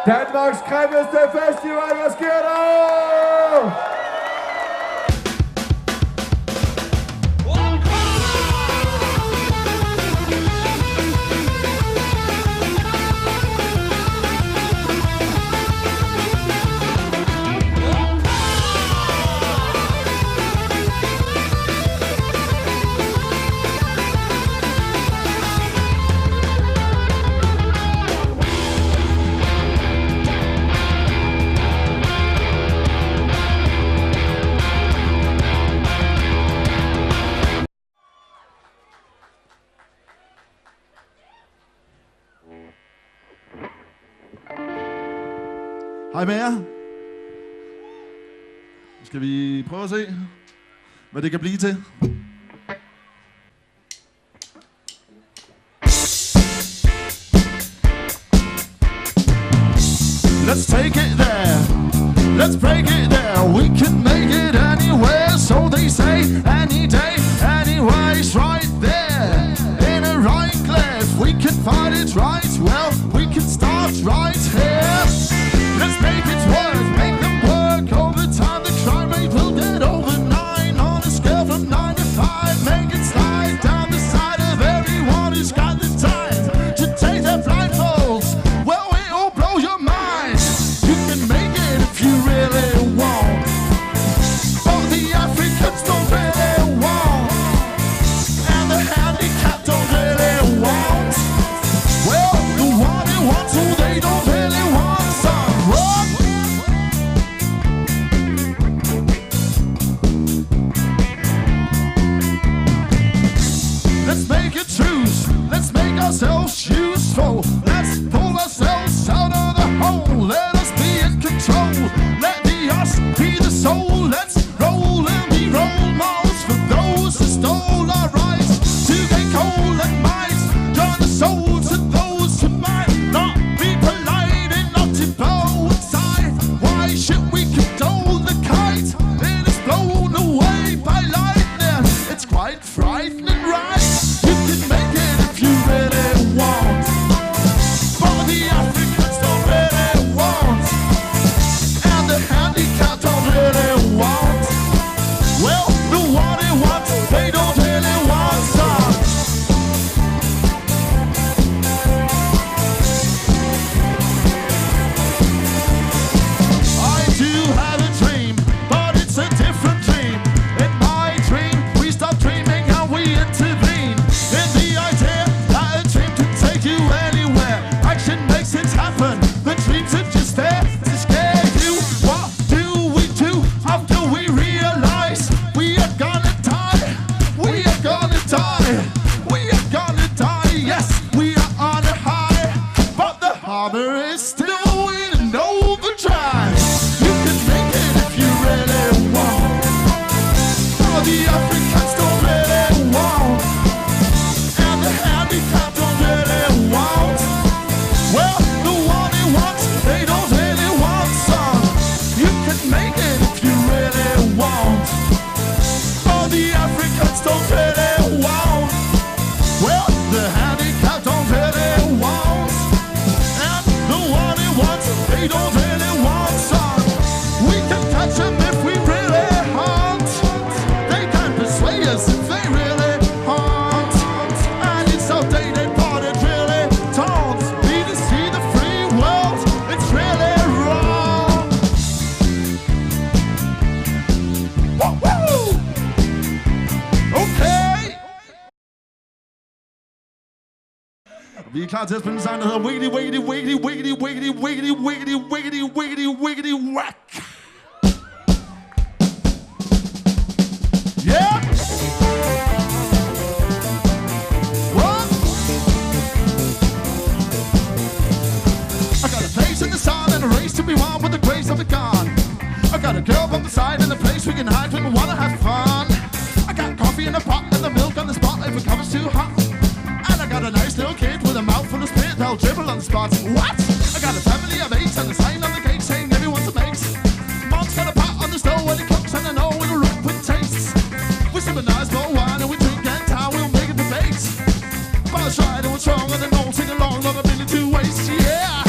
Danmarks grimmeste festival, hvad sker der? Hej med jer. Skal vi prøve at se, hvad det kan blive til? Let's take it there. Let's break it there. We can make it anywhere. So they say any day, anyways, right there. In a right cliff, we can find it right. Well, we can start right here. Let's make it work, make them work. Over time the crime rate will get over 9. On a scale from 9 to 5. Make it slide down the side of everyone who's got the time to take their blindfolds. Well, it'll blow your mind. You can make it if you really want. But the Africans don't really want. And the handicapped don't really want. Well, the one who wants who they don't really want. Let's make ourselves useful. Let's pull ourselves out of the hole. Let us be in control. Let the us be the soul. Let's roll and be role models for those who stole our rights to get cold and might. Join the souls of those who might not be polite and not to bow inside. Why should we condole the kite? It is blown away by lightning. It's quite frightening, right? You really want, but the Africans don't really want, and the handicapped don't really want. Well, the one who wants, they don't really want some. I do have a dream, but it's a different dream. In my dream, we stop dreaming and we intervene in the idea. You anywhere, action makes it happen. The dreams are just there to scare you. What do we do after we realize we are gonna die? We are gonna die. We are gonna die. Yes, we are on a high, but the hammer is still in overdrive. You can make it if you really want. Oh, the Africans don't really want, and the handicapped don't really want. Well, the one who wants, they don't really want some. You can make it if you really want. Oh, the Africans don't really want. Well, the handicapped don't really want. And the one who wants, they don't really want some. We can catch them if we really hunt. They can persuade us if they really hunt. And it's outdated, but it really don't. We can see the free world, it's really wrong. Woo-hoo! Okay. Vi er klar til at spille en sang, der hedder Wiggity, Wiggity, Wiggity, Wiggity, Wiggity, Wiggity, Wiggity, Wiggity, Wiggity, Wiggity, Whack. Yeah! What? I got a place in the sun and a race to be won with the grace of the God. I got a girl from the side and a place we can hide when we wanna have fun. I got coffee in a pot and the milk on the spot if it comes too hot. And I got a nice little kid with a mouth full of spit that'll dribble on the spot. What? I got a family of 8 and a sign on the gate saying everyone's a mate. Mom's got a pot on the stove when it cooks and I know it'll rock with tastes. We sip a nice bowl of wine and we drink and time we'll make it debate. But I tried and what's wrong and then don't sing along, not a minute to waste, yeah.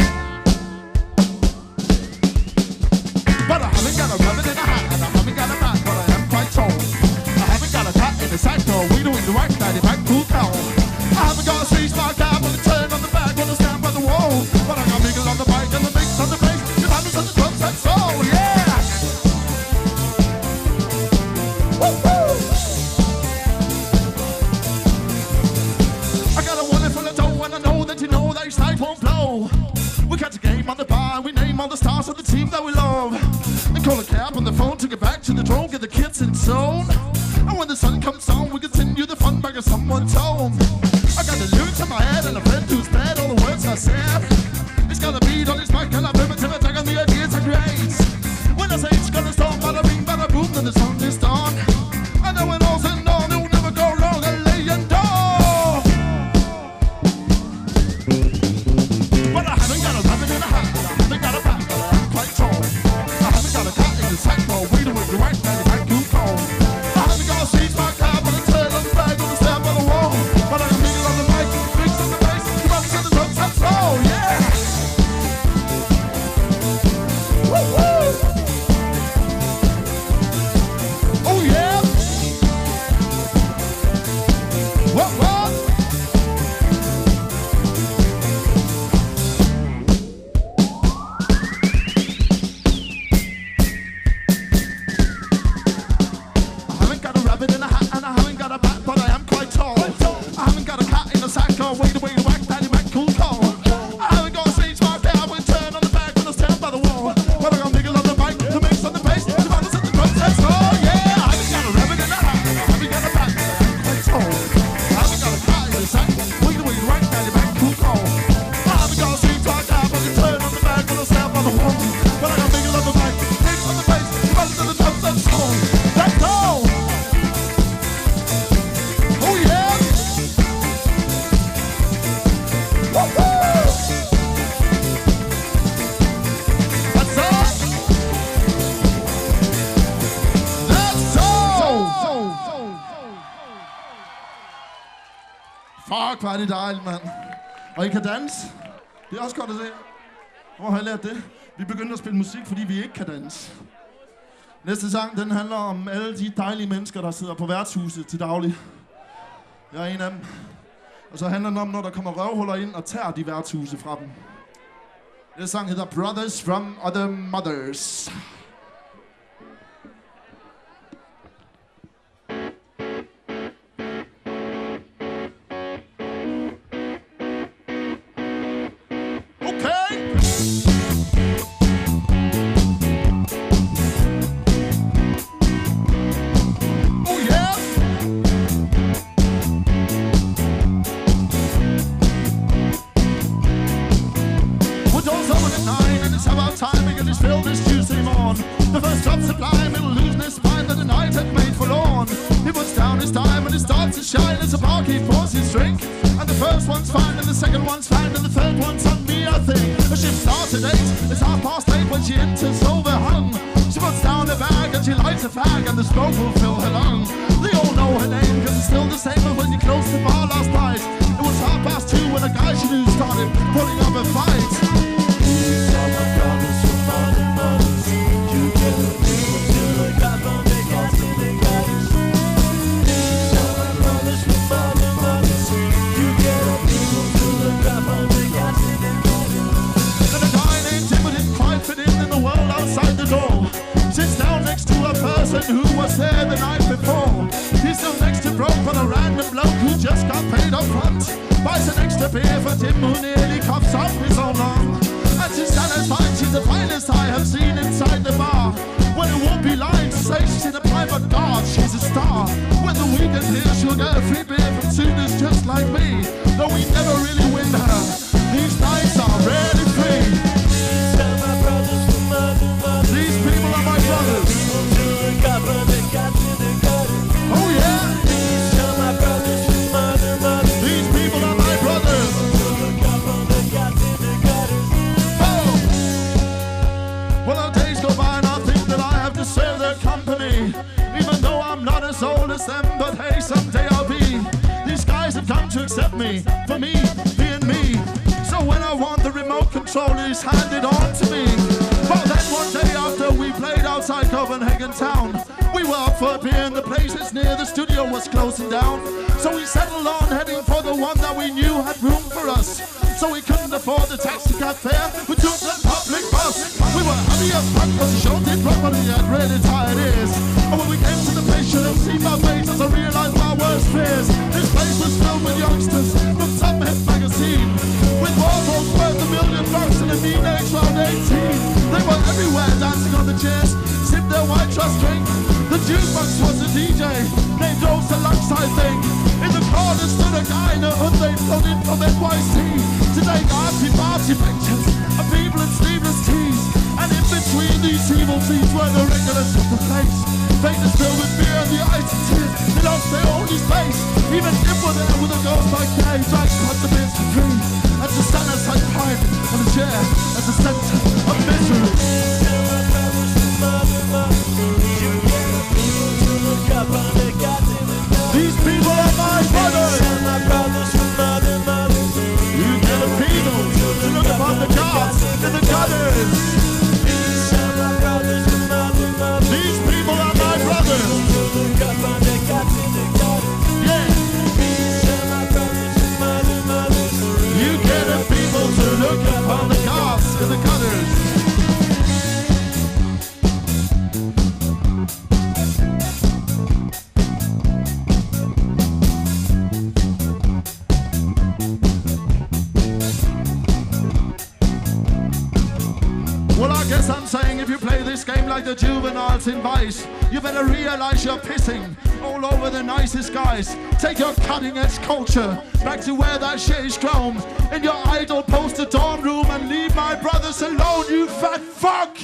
all the stars of the team that we love. And call a cab on the phone to get back to the drone, get the kids in zone. And when the sun comes on, we continue the fun back at someone's home. I got the lyrics in my head and a friend who's dead, all the words I said. It's got a beat on his mic and a primitive attack on the ideas I create. When I say it's gonna storm, bada bing, bada boom, then the song is done. I know it all's and on, it'll never go wrong, a laying door. But I haven't got a rabbit in a hat, I haven't got a bat, but I'm quite tall. I haven't got a cat in the sack, but we do it right now, the back too cold. I haven't got a seat, my cab, but a tail on the bag, on the stab on the wall. But I can feel it on the mic, bricks on the bass, come on, to the drums, that's all, yeah! Woo woo! Oh yeah! What, what? I haven't got a rabbit in a hat and I haven't got a bat, but I am quite tall. I haven't got a cat in a sack or wait away to whack daddy back cool call. I haven't got a stage mark there, I will turn on the back when I stand by the wall. But I got niggle on the mic, the mix on the bass, the banners at the drums, that's all, yeah! I haven't got a rabbit in a hat and I haven't got a bat, but I am quite tall. I haven't got a cat in a sack, wait away to whack daddy back cool call. I haven't got a stage mark there, I will turn on the back when I stand by the wall. But I got niggle on the mic, mix on the bass, the banners at the drums, that's all. That's all! Oh yeah! Woo-hoo! That's all! That's all! Fuck, hvor er det dejligt, mand. Og I kan danse. Det er også godt at se. Hvor har I lært det? Vi begynder at spille musik, fordi vi ikke kan danse. Næste sang, den handler om alle de dejlige mennesker, der sidder på værtshuset til daglig. Jeg er en af dem. Og så handler den om, når der kommer røvhuller ind og tager de værtshuse fra dem. Næste sang hedder Brothers from Other Mothers. The first drop sublime, it'll lose this spine that the night had made forlorn. He puts down his time and it starts to shine as a barkeep pours his drink. And the first one's fine and the second one's fine and the third one's on me, I think. The shift starts at 8, it's 8:30 when she enters overhung. She puts down her bag and she lights a fag and the smoke will fill her lung. They all know her name cause it's still the same as when you closed the bar last night. It was 2:30 when a guy she knew started putting up a fight. Sits down next to a person who was there the night before. He's still next to broke but a random bloke who just got paid up front. Buys an extra beer for Tim who nearly coughs up his own lung. And she's satisfied, she's the finest I have seen inside the bar. Well, it won't be lying to say she's in a private guard, she's a star. When the weekend here, she'll get a free beer from students just like me. Though we never really win her, these nights are rarely free. These people are my brothers. Oh yeah. These people are my brothers. Oh. Well, our days go by and I think that I have to serve their company. Even though I'm not as old as them, but hey, someday I'll be. These guys have come to accept me, for me, being me. So when I want the remote control, it's handed on to me. But then one day after we played outside Copenhagen town, we were up for a beer and the places near the studio was closing down. So we settled on heading for the one that we knew had room for us. So we couldn't afford the taxi cab fare, we took the public bus. We were happy as fuck cause the show did properly and really tired ears. And when we came to the place, should have seen my face as I realized my worst fears. This place was filled with youngsters from Top Hit magazine, with wardrobes worth $1 million and a mean age round 18. chairs, sip their white trust drink. The jukebox was a DJ, named Rose the Lunchside thing. In the corner stood a guy in a hood they floated from NYC to take arty-farty pictures of people in sleeveless tees. And in between these evil scenes were the regulars of the place. Faces filled with beer and the ice and tears. They lost their only space. Even if we're there with a ghost like Dave, trying to cut the bits for free. And to stand outside crying on a chair as a center of misery. These people are my brothers. You get a people to look upon the gods in the gutters. These people are my brothers. Yeah. You get a people to look upon the gods in the gutters. Well, I guess I'm saying if you play this game like the juveniles in Vice, you better realize you're pissing all over the nicest guys. Take your cutting-edge culture back to where that shit is grown, in your idol poster dorm room, and leave my brothers alone, you fat fuck!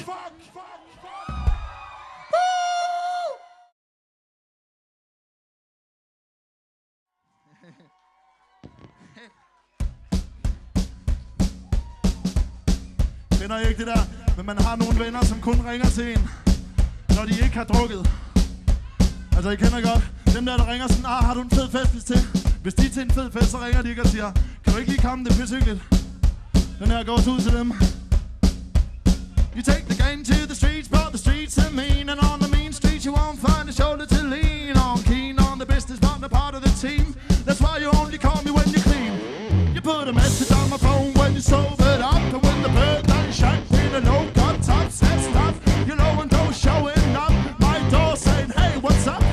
Kender I ikke det der, men man har nogle venner, som kun ringer til en, når de ikke har drukket. Altså, I kender godt dem der ringer sådan, har du en fed fest til? Hvis de er til en fed fest, så ringer de ikke og siger, kan du ikke lige komme, det er pissehyggeligt. Den her går ud til dem. You take the game to the streets, but the streets are mean, and on the mean streets you won't find a shoulder to lean on. Keen on the business, but not part of the team. That's why you only call me when you're clean. You put a message on my phone when you're sobered up, and when the bird done shanked in a low-cut top set stuff, you know and go showing up my door saying, hey, what's up?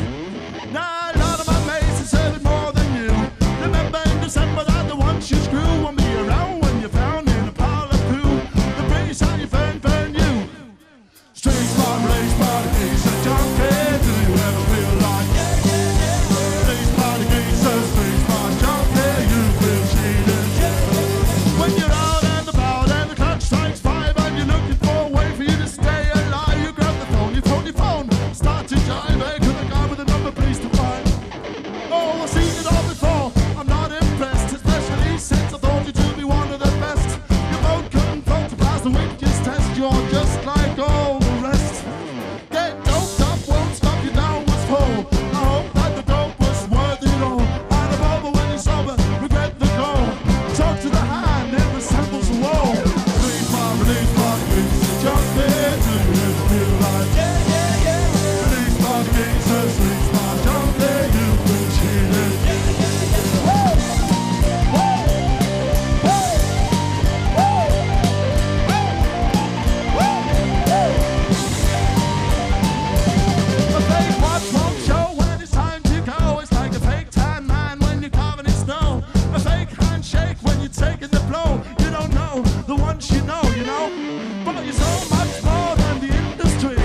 Nah, a lot of my mates are serving more than you. Remember in December that the ones you screw won't be around when you're found in a pile of poo. The British how you burn you. Street smart, race smart, geese and junkie. Do you ever feel like street smart, geese and street smart junkie? You feel cheated when you're out and about and the clock strikes 5 and you're looking for a way for you to stay alive. You grab the phone, you phone your phone, start to jive. Hey, could a guy with a number please to find? Oh, I've seen it all before. I'm not impressed, especially since I thought you to be one of the best. Your phone couldn't vote to pass the weakest test. You're just like all the rest. Get doped up won't stop you down was full. I hope that the dope was worth it all. And above when you're sober, regret the goal. Talk to the hand, it resembles a wall. Street smart, release smart, geese and junkie. Do you ever feel like release smart, geese and street smart junkie? You've been cheated. A fake watch won't show when it's time to go. It's like a fake tan man when you're carving in snow. A fake handshake when you're taking the blow. You don't know the ones you know, but you're so much more than the industry.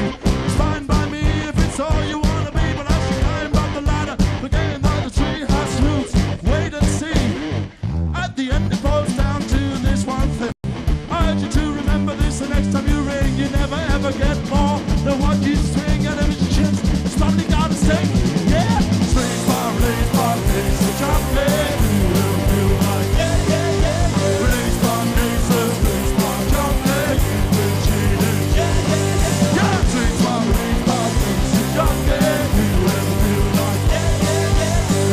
It's fine by me if it's all you wanna be, but as you climb up the ladder, forgetting that the tree has roots. Wait and see. At the end it boils down to this one thing. I urge you to remember this the next time you ring. You never ever get more than what you swing, and if it's chance, it's probably gotta sing. Yeah, street smart, release smart, geese and junkie. Do you ever feel like release smart, geese and street smart junkie? You've been cheated. Yeah, street smart, release smart, geese and junkie. Do you ever feel like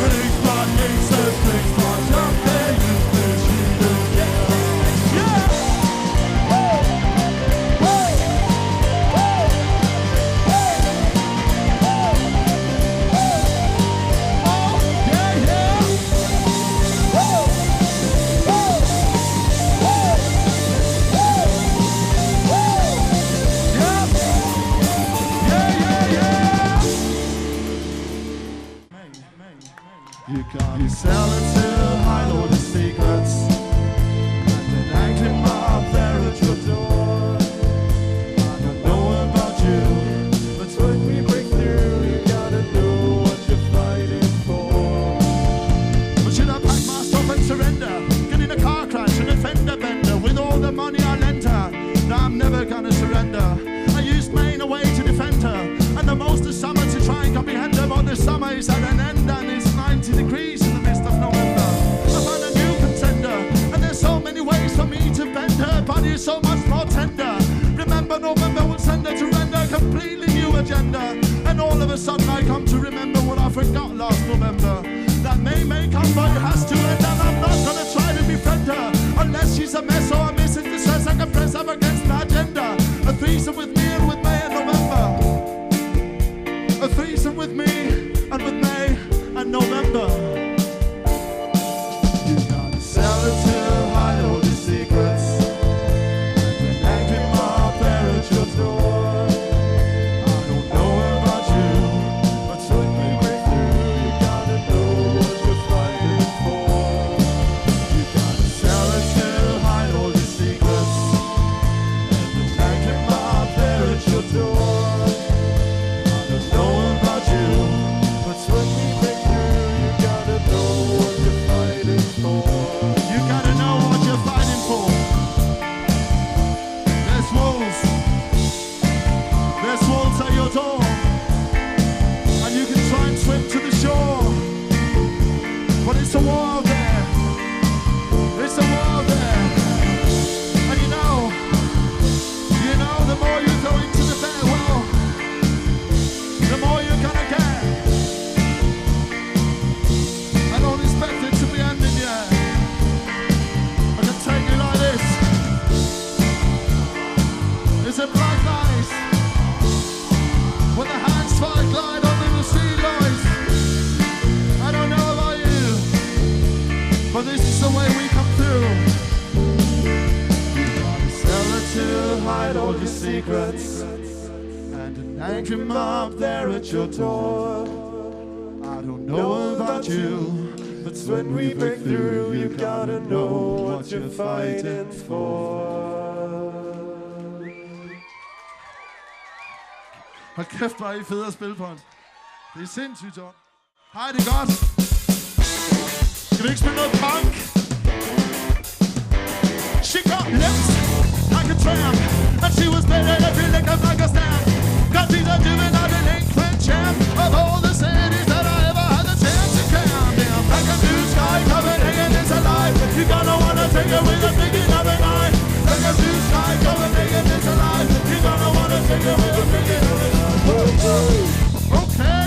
release smart, geese and street smart junkie? You've been cheated. Yeah. You sell it to hide all the secrets, and then acting up there at your door. I don't know about you, a sudden I come to remember what I forgot last November. That may come, but it has to end, and I'm not gonna try to befriend her unless she's a mess or I'm missing distress. I can press up against my agenda. A threesome with me and with May in November. A threesome with me and with May and November. You gotta sell it to hide all your secrets. And an angry mob there at your door. I don't know about you, but when we break through, you gotta know what you're fighting for. You gotta sell it to hide all your secrets. And an angry mob there at your door. I don't know about you, but when we break through, you gotta know what you're fighting for. You gotta know what you're fighting for. There's wolves. There's wolves at your door. And you can try and swim to the shore. But it's a war out there. It's a war out there. And you know, the more you go into the bear well, the more you're gonna get. I don't expect it to be ending yet. I can take it like this. It's a black night when the hands fight glide under the sea lights. I don't know about you, but this is the way we come through. You gotta sell it to hide all your secrets. And an angry mob there at your door. I don't know about you, but when we break through, you gotta know what you're fighting for. Hold kæft, hvor er I fede at spille på. Det er sindssygt, John. Hej, det er godt. Skal vi ikke spille noget punk? She got lips like a tramp, and she was better every lick up like a stamp. Got Peter doing a delinquent champ of all the cities that I ever had the chance to camp. Damn, like a blue sky Copenhagen is alive. You gonna wanna take it with a biggie of an eye. Like a blue sky Copenhagen is alive. You gonna wanna take it with a biggie of an eye. Okay.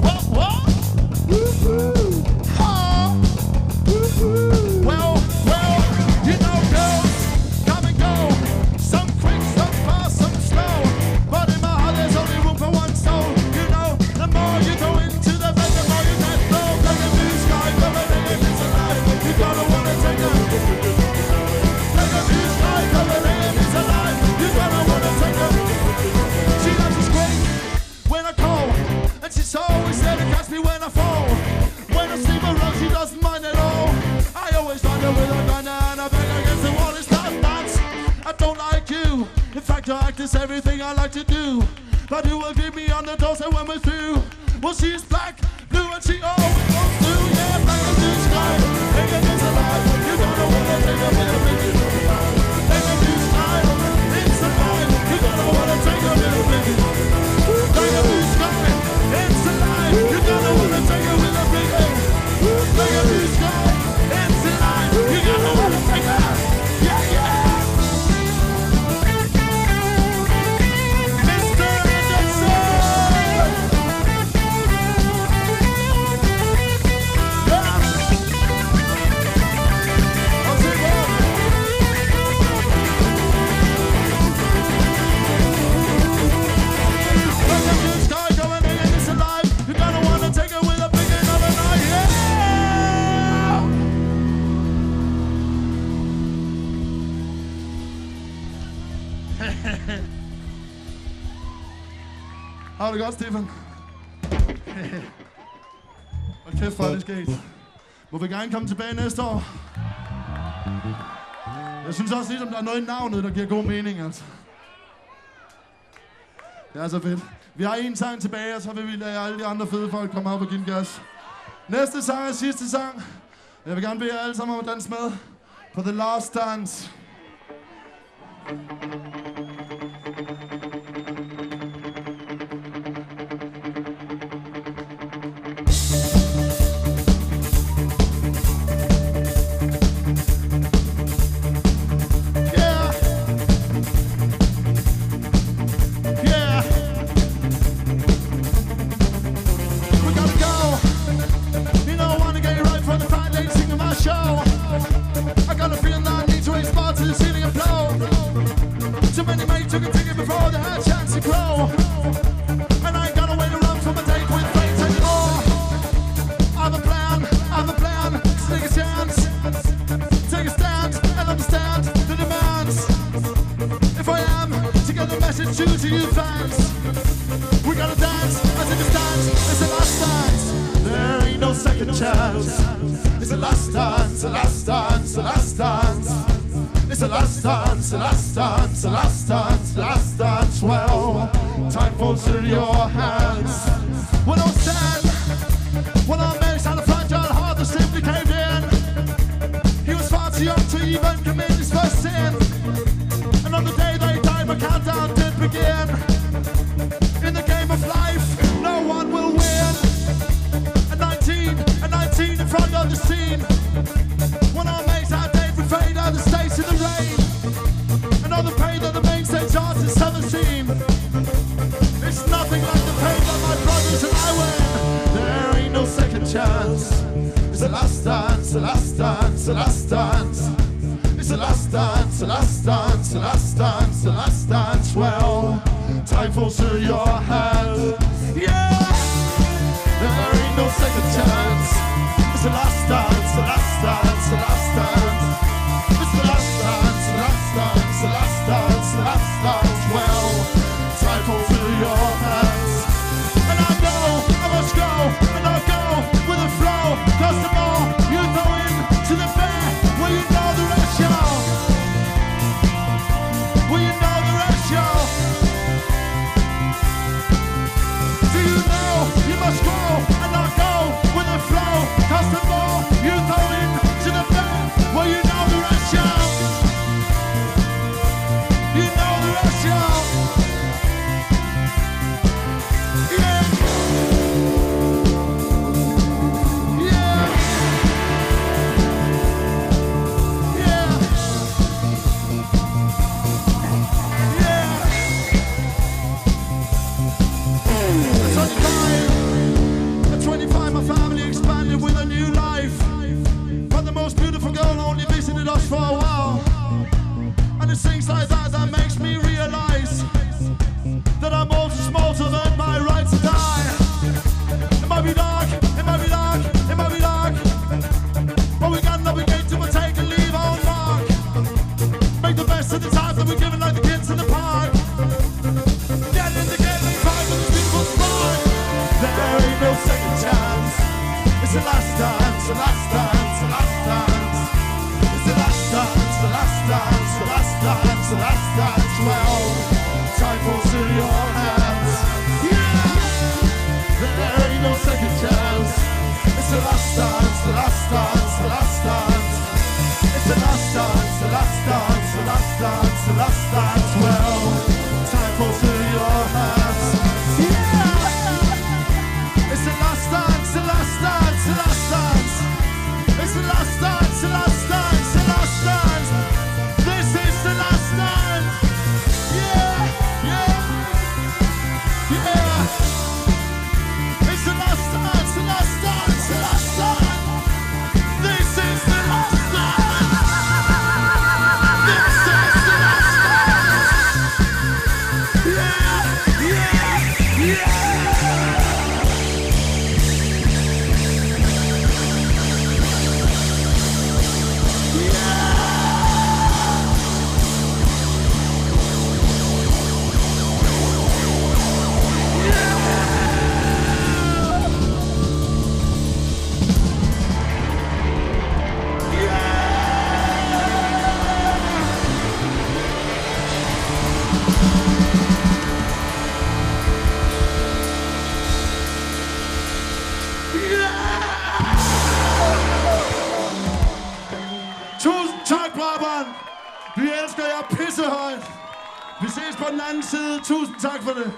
What? Well, you know, girls come and go. Some quick, some fast, some slow. But in my heart, there's only room for one soul. You know, the more you go into the bed, the more you get flow. Like a blue sky, Copenhagen is alive. You gotta wanna take it. Like a blue sky, Copenhagen is alive. You gotta wanna take it. She loves to scream when I call, and she's always there to catch me when I fall. When I sleep around, she doesn't mind at all. I always find her with a gun and a bang against the wall. It's not dance. I don't like you. In fact, I act is everything I like to do. But who will give me on the door say when we're through? Well, she's black, blue, and she always goes through. Yeah, black and blue sky, Hagen is alive. You gotta wanna take a bit of it. Black and blue sky, it's alive. You gotta wanna take a bit of it. Black and blue sky, it's alive. You gotta wanna take it with a big A. Black and blue sky, it's alive. You gotta wanna take it. Yeah, yeah. Mr. Anderson. Har det godt, Stefan? Og kæft, hvor er det sket. Må vi gerne komme tilbage næste år? Jeg synes også ligesom, der er noget i navnet, der giver god mening, altså. Det er så fedt. Vi har en sang tilbage, og så vil vi lade alle de andre fede folk komme op og give en gas. Næste sang er sidste sang. Jeg vil gerne bede jer alle sammen om at danse med på The Last Dance. chance. It's the last dance, the last dance, the last dance. It's the last dance, the last dance, the last dance, the last dance. Well, time falls into your hands. When I was 10, when I made out of fragile heart that simply caved in. He was far too young to even commit his first sin. And on the day they died, my countdown did begin. In the game of life, no one will win. At 19 in front of the scene. When our mates our days we fade out the states in the rain. And all the pain that the main stage artists haven't seen. It's nothing like the pain that my brothers and I win. There ain't no second chance. It's the last dance, the last dance, the last dance. It's the last dance, the last dance, the last dance, the last dance. Well, time falls through your hands. Yeah! There ain't no second chance. It's the last dance, the last dance, the last dance. It's the last dance, the last dance, the last dance, the last dance. Well, time falls through your hands. And I know I must go, and I'll go with the flow. Cause the more you throw into the fair, well you know the rest, y'all. Well you know the rest, y'all. Do you know you must go, and I'll go with the flow. Cause the more you throw into the fair, well you know the rest, y'all. You know the rest, y'all. Yeah. Yeah. Yeah. Yeah. At 25, my family expanded with a new life. But the most beautiful girl only visited us for a while. And it's things like that that makes me realize that I'm all too small to earn my right to die. It might be dark, it might be dark, it might be dark. But we got nothing to take and leave our mark. Make the best of the time that we're given like the kids in the park. Get in the game and fight with the beautiful spark. There ain't no second chance. It's the last dance, the last dance, the last dance. It's the last dance, the last dance, the last dance, the last dance. Well, time falls through your hands. Yeah! There ain't no second chance. It's the last dance, the last dance, the last dance. It's the last dance, the last dance, the last dance, the last dance. Well, time falls through your hands. Yeah! It's the last dance, the last dance, the last dance. It's the last dance, the last dance, the last dance. This is the last dance. Yeah, yeah, yeah. It's the last dance, the last dance, the last dance. This is the last dance. This is the last dance. Yeah, yeah, yeah. Tusind tak, Brabrand. Vi elsker jer pissehøjt. Vi ses på den anden side. Tusind tak for det.